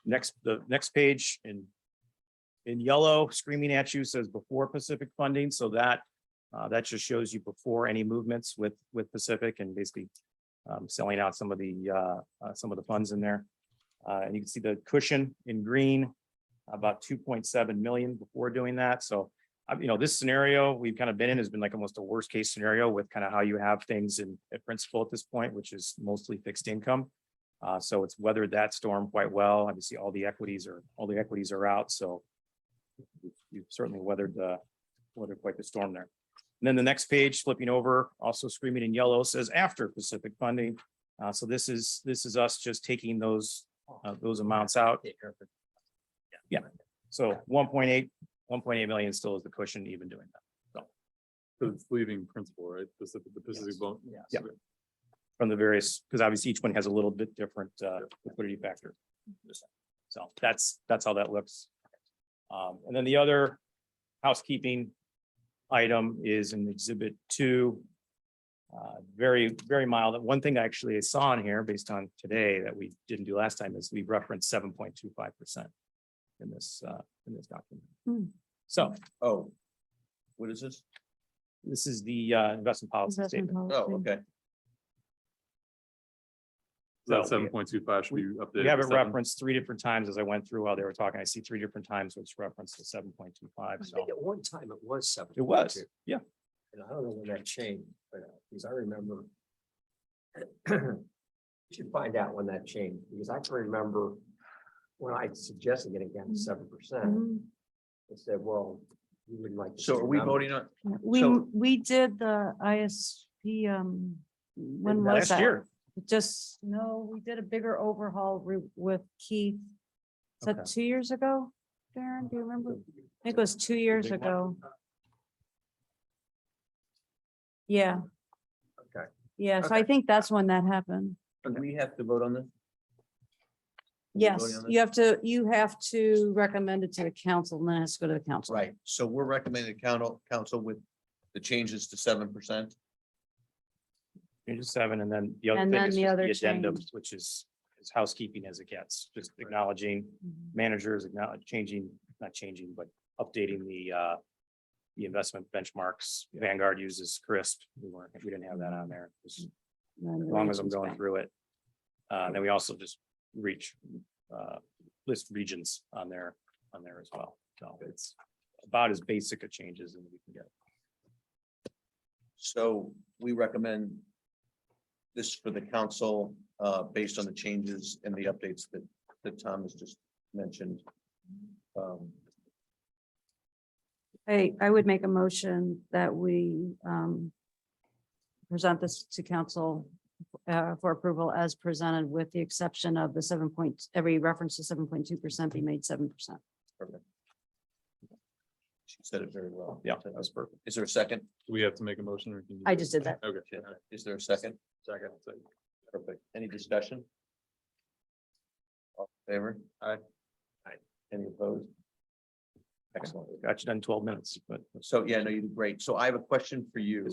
The next page in yellow, screaming at you, says before Pacific funding. So that just shows you before any movements with Pacific and basically selling out some of the funds in there. And you can see the cushion in green, about 2.7 million before doing that. So this scenario we've kind of been in has been like almost a worst case scenario with kind of how you have things in at principle at this point, which is mostly fixed income. So it's weathered that storm quite well. Obviously, all the equities are out. So you've certainly weathered quite the storm there. And then the next page, flipping over, also screaming in yellow, says after Pacific funding. So this is us just taking those amounts out. Yeah. So 1.8 million still is the cushion even doing that. But it's leaving principal, right? The Pacific bond. Yeah. From the various, because obviously each one has a little bit different liquidity factor. So that's how that looks. And then the other housekeeping item is in Exhibit 2. Very, very mild. One thing actually I saw in here based on today that we didn't do last time is we referenced 7.25% in this document. Hmm. So Oh, what is this? this is the investment policy Investment statement. policy. Oh, okay. That So 7.25 should be updated. we have to it 7. referenced 3 different times as I went through while they were talking. I see 3 different times where it's referenced to 7.25. I So think at one time it was 7. it was, yeah. And I don't know when that changed, but because I remember. You should find out when that changed, because I can remember when I suggested getting down to 7%. Mhm. They said, well, you wouldn't like. to So see are we the number. voting on, Yeah, we did the ISP, when was Last that? year. Just, no, we did a bigger overhaul with Keith. Is Okay. that 2 years ago? Darren, do you remember? I think it was 2 years big one? ago. Yeah. Okay. Yeah, so I think that's when that happened. do we have to vote on this? we Yes, voting on this? you have to recommend it to the council and then it has to go to the council. Right, so we're recommending council with the changes to 7%. Changes 7, and then the other And thing then is the just other the addendum, change. which is housekeeping as it gets, just acknowledging Mhm. managers, not changing, but updating the investment benchmarks. Vanguard uses CRISP. We didn't have that on there. As And then the long as I'm regions going bank. through it. Then we also just list regions on there as well. So it's about as basic a changes as we can get. So we recommend this for the council, based on the changes and the updates that Tom has just mentioned. I would make a motion that we present this to council for approval as presented with the exception of the every reference to 7.2% be made 7%. Perfect. She said it very well. Yeah, that was perfect. Is there a second? Do we have to make a motion or? can you I do it? just did that. Okay. Is there a second? Second. Perfect. Any discussion? All in favor? Aye. Aye. Any opposed? Excellent. Got you done in 12 minutes, but So, yeah, no, you did great. So I have a question for you.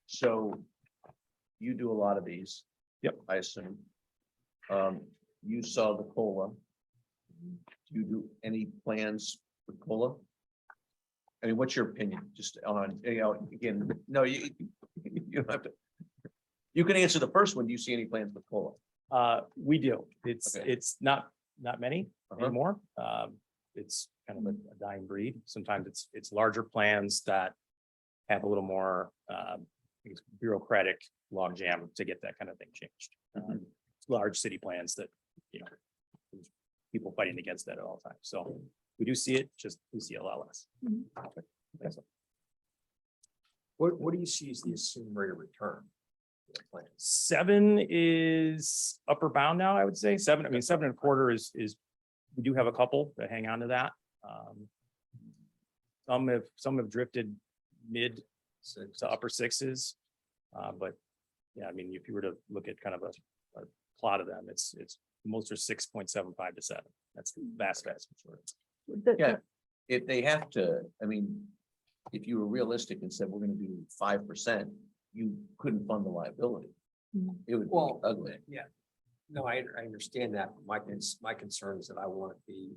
So you do a lot of these. Yep. I assume. You saw the COLA. Do you do any plans with COLA? I mean, what's your opinion just on, again, no, you don't have to. You can answer the first one. Do you see any plans with COLA? we do. It's, Okay. it's not many Uh-huh. anymore. It's kind of a dying breed. Sometimes it's larger plans that have a little more, I guess, bureaucratic logjam to get that kind of thing changed. Large city plans that, there's people fighting against that at all times. So we do see it, just we see a lot less. Thanks. What do you see as the assumed rate of return? for the plan? 7 is upper bound now, I would say. 7.25 is, we do have a couple that hang on to that. Some have drifted mid to upper 6s. But yeah, I mean, if you were to look at kind of a plot of them, it's most are 6.75 to 7. That's the vast majority. Yeah, if they have to, I mean, if you were realistic and said, we're gonna do 5%, you couldn't fund the liability. Mhm. It would be Well, ugly. yeah. No, I understand that. My concern is that I want to be.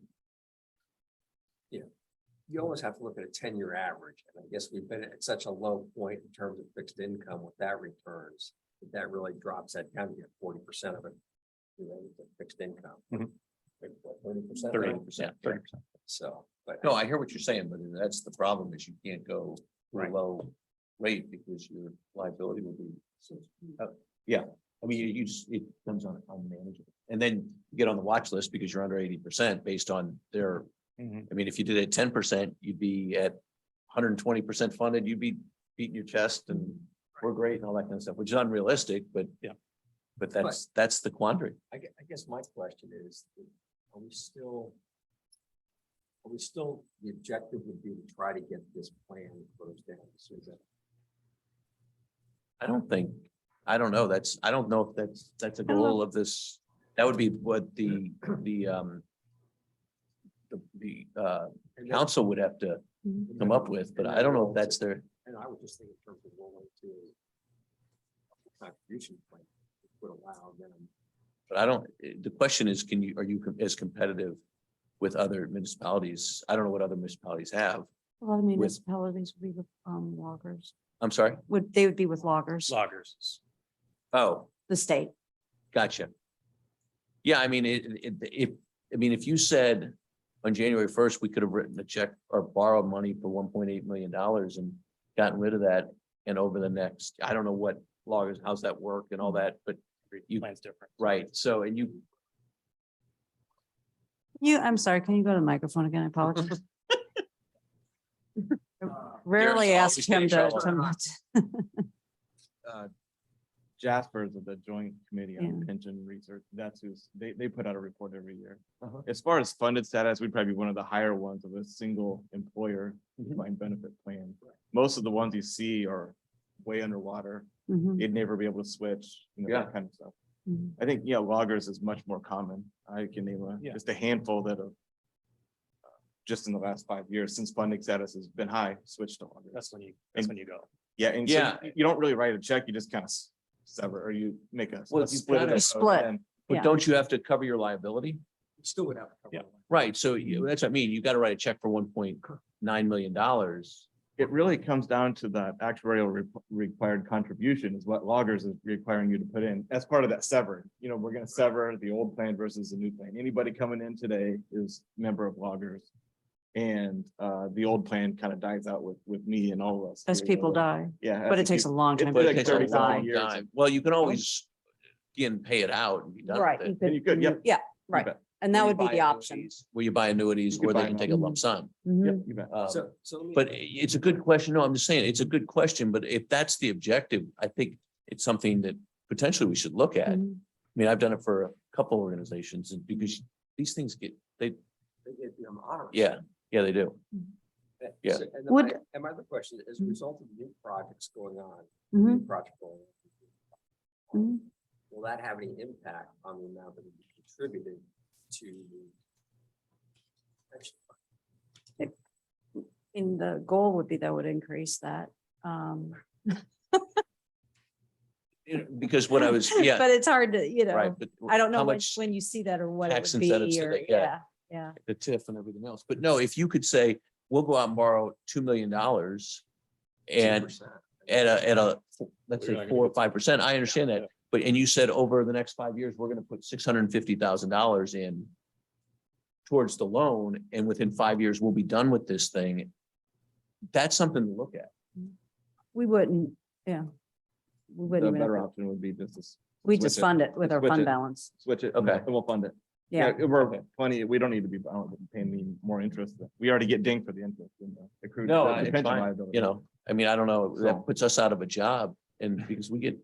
You always have to look at a 10-year average, and I guess we've been at such a low point in terms of fixed income with that returns. That really drops that down to get 40% of it. To fixed income. Mhm. 30%. 30%. 30%. So, but. No, I hear what you're saying, but that's the problem is you can't go to a Right. low rate because your liability will be. Yeah, I mean, you just, it comes on unmanageable. And then you get on the watch list because you're under 80% based on their, Mhm. I mean, if you did it at 10%, you'd be at 120% funded, you'd be beating your chest and we're great and all that kind of stuff, which is unrealistic, but. Yeah. But that's the quandary. I guess my question is, are we still? The objective would be to try to get this plan closed down as soon as that. I don't know, I don't know if that's a goal of this. That would be what the and then- council would have to come up with, but I don't know if that's their, And I would just think in terms of rolling to. a Contribution plan would allow them. but I don't, the question is, are you as competitive with other municipalities? I don't know what other municipalities have. A lot of municipalities would be with loggers. I'm sorry? They would be with loggers, Loggers. Oh, the state. gotcha. Yeah, I mean, if you said on January 1st, we could have written a check or borrowed money for $1.8 million and gotten rid of that. And over the next, I don't know what loggers, how's that work and all that, but you, Plan's different. right, so, and you, I'm sorry, can you go to the microphone again? I apologize. Rarely There's ask always him trouble. Jaspers of the Joint Committee on Yeah. Pension Research, that's who's, they put out a report every year. Uh-huh. As far as funded status, we'd probably be one of the higher ones of a single employer Mhm. defined benefit plan. Most of the ones you see are way underwater. Mhm, You'd never be able to switch, Yeah. that kind of stuff. mhm. I think, loggers is much more common. I can name Yeah. just a handful that have just in the last 5 years, since funding status has been high, switched to loggers. That's when you go. Yeah, and so Yeah. you don't really write a check, you just kind of sever, or you make a Well, a you split. kinda- of it, Split. and- but Yeah. don't you have to cover your liability? You Still would have to cover. Yeah. it. Right, so that's what I mean, you gotta write a check for $1.9 million. It really comes down to that actuarial required contribution is what loggers is requiring you to put in as part of that severing. We're gonna sever the old plan versus the new plan. Anybody coming in today is member of loggers. And the old plan kind of dies out with me and all of us. As people die, Yeah. but as it takes a people- long it time. But for it takes a people to die. long time. Well, you can always, again, pay it out and be done Right. with it. And you could, yep. Yeah, you right. bet. And that Where you would be buy the option. annuities- Where you buy annuities You could or they buy can them take a all. lump sum. Mhm. Yep, you bet. So let me. But it's a good question. No, I'm just saying, it's a good question, but if that's the objective, I think it's something that potentially we should look at. I Mhm. mean, I've done it for a couple organizations and because these things get, They get them honored. yeah, Yeah, they do. Yeah. So- And then Would- my other question, as a result of new projects going on, Mhm, new project going on, mhm. will that have any impact on the amount that will be contributed to the pension fund? And the goal would be that would increase that. Because what I was, yeah, But it's hard to, right. but I don't know how when, much when you see that or what it tax would incentives be do or, they get? yeah, yeah. The TIF and everything else. But no, if you could say, we'll go out and borrow $2 million and 2%. at a, let's We're say not gonna 4 or get 5%, I understand Yeah. that. But, and you said over the next 5 years, we're gonna put $650,000 in towards the loan, and within 5 years, we'll be done with this thing. That's something to look at. We wouldn't, yeah. We The wouldn't, even better have to- option would be just to we switch just it. fund it with our Switch fund it. balance. switch it. Okay. And we'll fund it. Yeah, We're plenty, we don't need to be paying me more interest. We already get dinged for the interest. in the accrued- No, the it's pension fine. liability. You know, I mean, I don't know, So- that puts us out of a job, and because we get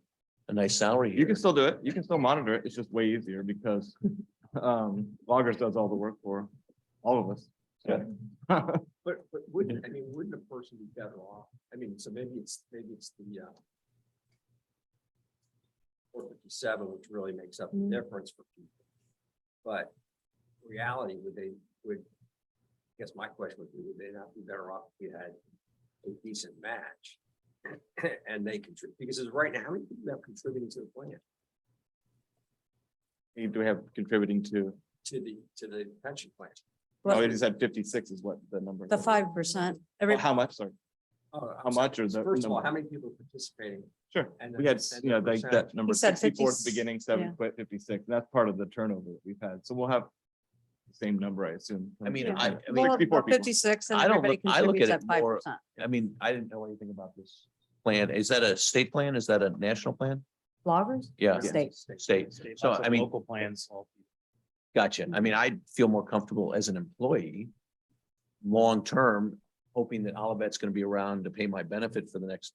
a nice salary You here. can still do it. You can still monitor it. It's just way easier because loggers does all the work for all of us. So- But wouldn't, I mean, wouldn't a person be better off? I mean, so maybe it's the 457, which really makes up the Mhm. difference for people. But reality, I guess my question would be, would they not be better off if we had a decent match? And they contribute, because as of right now, how many people have contributing to the plan, You do have contributing to, to the pension plan? oh, you just said 56 is what the number. the is. 5%. Every, Oh, how much, sorry? How much or the First of all, number? how many people are participating? Sure. And We had, then- and you know, the like that percentage. number He said 64 at 50 the beginning, yeah. 7 quit 56. That's part of the turnover that we've had. So we'll have the same number, I assume. I mean, Yeah. I mean, well, 64 about people. 56 and I don't everybody look- I look contributes at at it more- 5%. I mean, I didn't know anything about this plan. Is that a state plan? Is that a national plan? Loggers? Yeah, State. state. So, I mean, Local plans. gotcha. I mean, I feel more comfortable as an employee, long-term, hoping that Olivet's gonna be around to pay my benefit for the next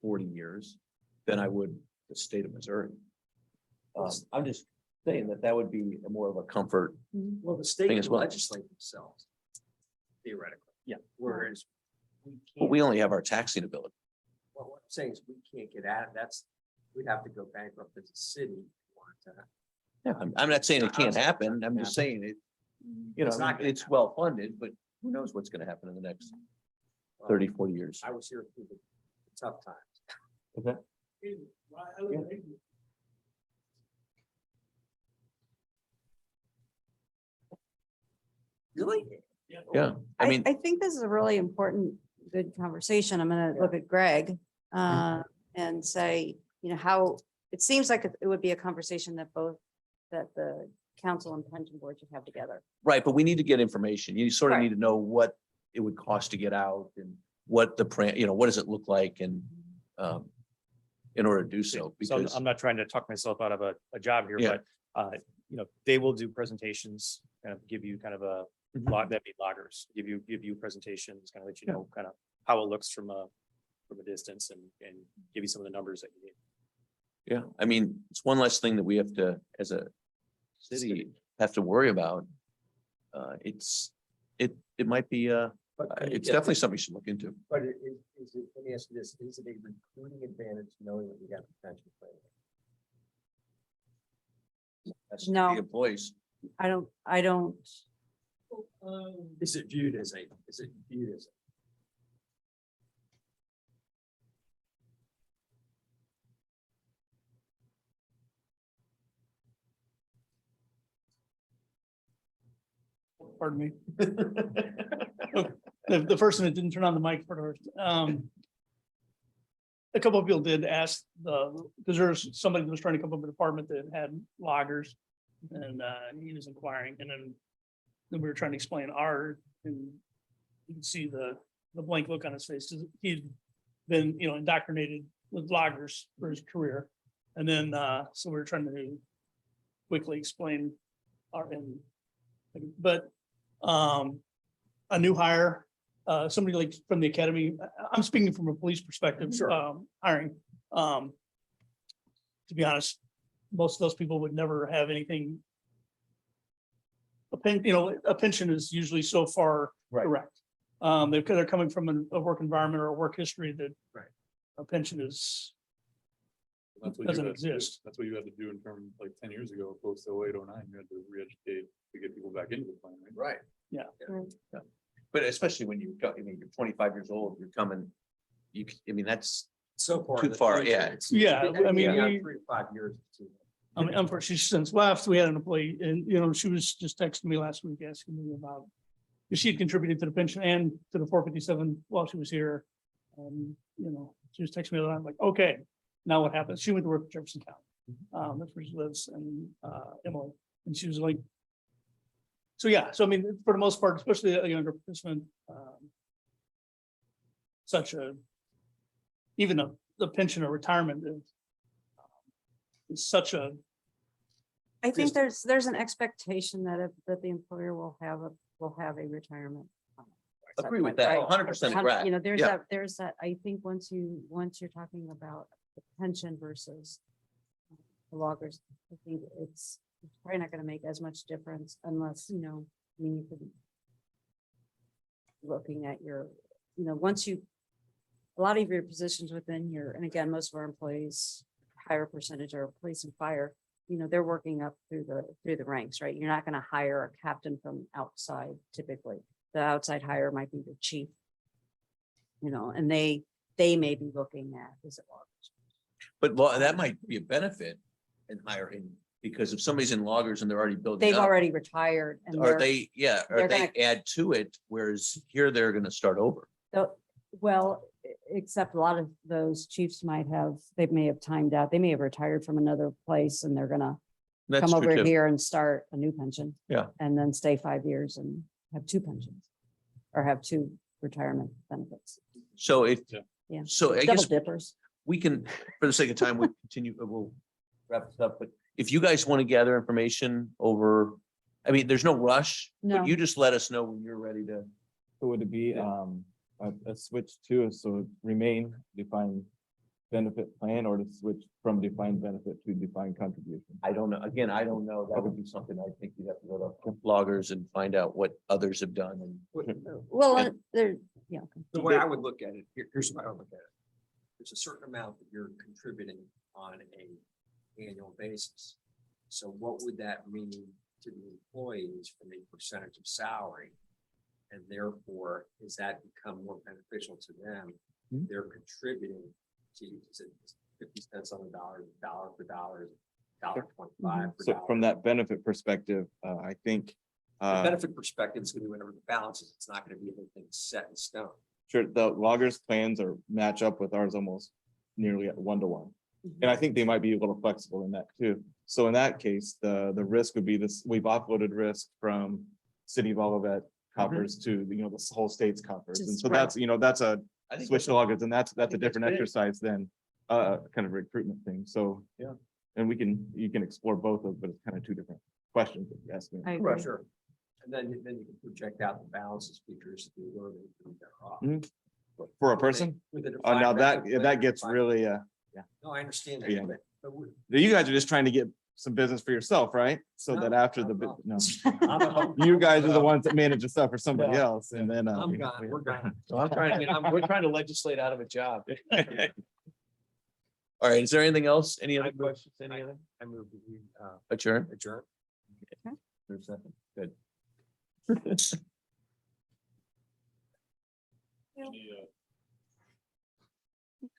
40 years than I would the state of Missouri. I'm just saying that would be more of a comfort. Well, the state Thing can as well. legislate themselves. Theoretically. Yeah. Whereas. we But can't. we only have our taxing ability. Well, what I'm saying is we can't get at it. We'd have to go bankrupt as a city. if we wanted to. Yeah, I'm not saying it can't I'm- happen. I'm just saying it, you know, It's not gonna it's well funded, but who knows what's gonna happen in the next 30, 40 years. I was here through the tough times. Okay. Really? Yeah, I mean, I think this is a really important, good conversation. I'm gonna look at Greg and say, you know, how, it seems like it would be a conversation that the council and pension board should have together. right, but we need to get information. You sort of Right. need to know what it would cost to get out and what you know, what does it look like and in order to do so, So because, I'm not trying to talk myself out of a job here, Yeah. but, you know, they will do presentations, kind of give you kind of a Mhm. log, that'd be loggers, give you presentations, kind of let you know kind of how it looks from a distance and give you some of the numbers that you need. yeah, I mean, it's one less thing that we have to, as a city, have to worry about. It might be, it's definitely something we should look into. But let me ask you this, is it a recruiting advantage knowing that we got a pension plan? That's No. the employees. I don't, Is it viewed as Pardon me. The person that didn't turn on the mic first. A couple of people did ask because there's somebody that was trying to come up with an apartment that had loggers. And he was inquiring, and then we were trying to explain and you can see the blank look on his face. He'd been, you know, indoctrinated with loggers for his career. And then, so we were trying to quickly explain but a new hire, somebody like from the academy, I'm speaking from a police perspective, hiring. To be honest, most of those people would never have anything a pension is usually so far Right. correct. They're coming from a work environment or a work history that. Right. A pension is, That's what you Doesn't had to do. exist. That's what you had to do in terms like 10 years ago, opposed to 08, 09. You had to re-educate to get people back into the plan, right? Right. But especially when you go, I mean, you're 25 years old, you're coming, I mean, that's, So far. Too in the far, future, yeah. it's- Yeah, I mean, yeah, we- 3 to 5 years. I mean, unfortunately, she's since left. We had an employee and, she was just texting me last week asking me about. She had contributed to the pension and to the 457 while she was here. She was texting me, and I'm like, okay, now what happens? She went to work for Jefferson County. That's where she lives, and Emily, and she was like. So, yeah, so I mean, for the most part, especially a younger participant. Even the pension or retirement is such a, I think there's an expectation that the employer will have a retirement. agree with that, Right. 100% agree. You know, there's Yeah. that, I think once you're talking about the pension versus the loggers, I think it's probably not gonna make as much difference unless, you need to be looking at your, once you, a lot of your positions within your, and again, most of our employees, higher percentage are police and fire, they're working up through the ranks, right? You're not gonna hire a captain from outside typically. The outside hire might be the chief. And they may be looking at, is it loggers? but that might be a benefit in hiring, because if somebody's in loggers and they're already building They've up, already retired and Are they're, they, yeah, they're or they gonna- add to it, whereas here they're gonna start over. well, except a lot of those chiefs they may have timed out, they may have retired from another place and they're gonna That's come true over too. here and start a new pension. Yeah. And then stay 5 years and have two pensions. Or have two retirement benefits. So Yeah. so I Double guess dippers. we can, for the sake of time, we continue, we'll wrap this up, but if you guys want to gather information over, I mean, there's no rush, No. but you just let us know when you're ready to. So would it be a switch to, so remain defined benefit plan, or to switch from defined benefit to defined contribution? I don't know. Again, I don't know. That would be something I think you'd have to go to loggers and find out what others have done and. Well, And- there, yeah. okay. The way I would look at it, here's the way I would look at it. There's a certain amount that you're contributing on a annual basis. So what would that mean to the employees from a percentage of salary? And therefore, does that become more beneficial to them? Mhm. They're contributing to, is it 50 cents on the dollar, dollar for dollar, $1.25 per So dollar. from that benefit perspective, I think, The benefit perspective is gonna be whatever the balance is. It's not gonna be anything set in stone. sure, the loggers plans are match up with ours almost nearly at 1-to-1. And I think they might be a little flexible in that too. So in that case, the risk would be this, we've offloaded risk from city of Olivet coffers to, the whole state's coffers. And Just so right. that's a I think switch to loggers, and that's a think that's different big. exercise than kind of recruitment thing. So. Yeah. And you can explore both of, but it's kind of two different questions if you ask me. I agree. Sure. And then you can project out the balances features to be where they can be better off. Mhm. For a person? With a Oh, now defined that, benefit that plan, gets defined- really, No, I understand Yeah. that, but we- you guys are just trying to get some business for yourself, right? So that No, after the, not at no, I'm a- you guys are the ones that manage the stuff for somebody Yeah. else, and then. I'm gone, we're gone. I'm trying, we're trying to legislate out of a job. All right, is there anything else? Any other questions? Any other? I moved to Adjourn? adjourn. There's nothing. Good.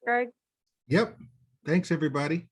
Greg? Yep. Thanks, everybody.